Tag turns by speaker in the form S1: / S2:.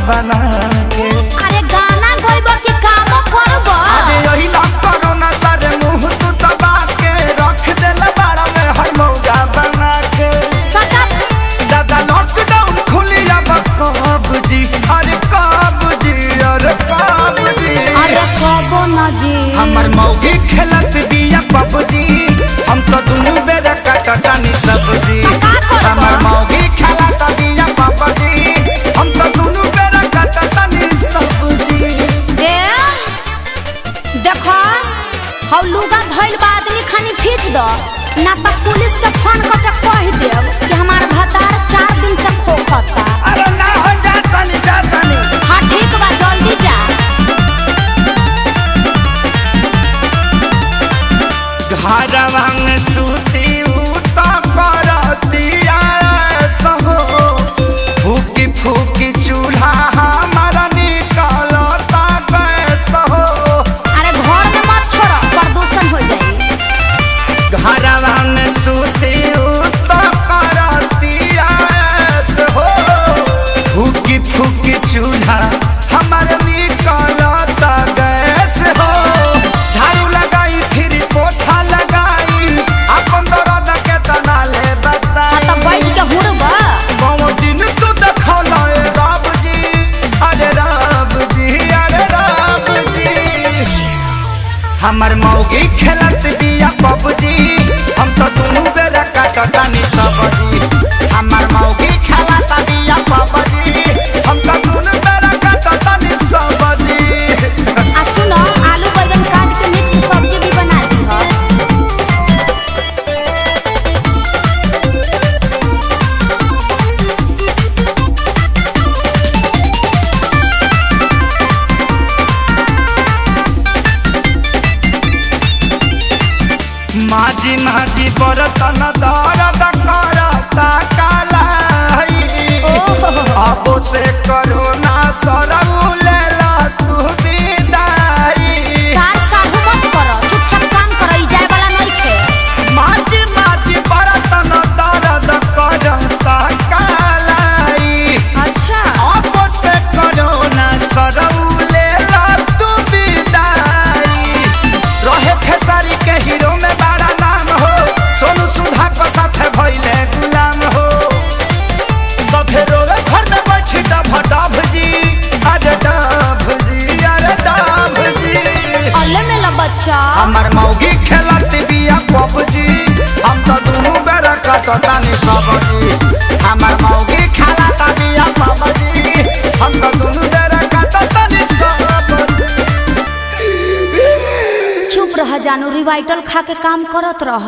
S1: बना के।
S2: अरे गाना गइब कि काम करब?
S1: अरे यही ना कोरोना सारे मुंह तू दबा के रख देला बाड़ा में हर मौका बना के।
S2: सटक
S1: दादा लॉकडाउन खुली अब कब जी, अरे कब जी, अरे कब जी।
S2: अरे कबो न जी
S1: हमर मौगी खेलत बिया पबजी, हम तो दुनू बेरा कटटानी सब्जी। हमर मौगी खेलत बिया पबजी, हम तो दुनू बेरा कटटानी सब्जी।
S2: देखो हौ लुगा धइल बा आदमी खानी खींच दो ना तो पुलिस के फोन करके कह देब कि हमार भतार 4 दिन से खोखता।
S1: अरे ना हो जातानी जातानी।
S2: हाँ ठीक बा जल्दी जा।
S1: घरवा में सूती उता करतिया सहो, फूकी फूकी चूल्हा हमारा निकलता गैस हो।
S2: अरे घर में मत छोड़ो प्रदूषण हो जाई।
S1: घरवा में सूती उता करतिया सहो, फूकी फूकी चूल्हा हमारा निकलता गैस हो। झाड़ू लगाई फिर पोछा लगाई, अपन दर्द के तना ले बताई।
S2: हाँ तो बैठ के हुड़बा।
S1: कौन दिन तू देखौला ए रब जी, अरे रब जी, अरे रब जी। हमर मौगी खेलत बिया पबजी, हम तो दुनू बेरा कटटानी सब्जी। हमर मौगी खेलत बिया पबजी, हम तो दुनू बेरा कटटानी सब्जी।
S2: आ सुनो आलू बैंगन काट के मिक्स सब्जी भी बना दी हो।
S1: माझी माझी बरतन दर्द करता कालाई, अब से करोना सरऊ लेला तू विदाई।
S2: सार साहू मत करो चुपचाप काम करो ई जाए वाला नहीं थे।
S1: माझी माझी बरतन दर्द करता कालाई,
S2: अच्छा
S1: अब से करोना सरऊ लेला तू विदाई। रहे खेसारी के हीरो में बड़ा नाम हो, सोनू सुधा को साथे भइले गुलाम हो। सभे रोवे घर में बैठी डभ जी, अरे डभ जी, अरे डभ जी।
S2: अल्ले में ला बच्चा।
S1: हमर मौगी खेलत बिया पबजी, हम तो दुनू बेरा कटटानी सब्जी। हमर मौगी खेलत बिया पबजी, हम तो दुनू बेरा कटटानी सब्जी।
S2: चुप रह जानू रिवाइटल खा के काम करत रह।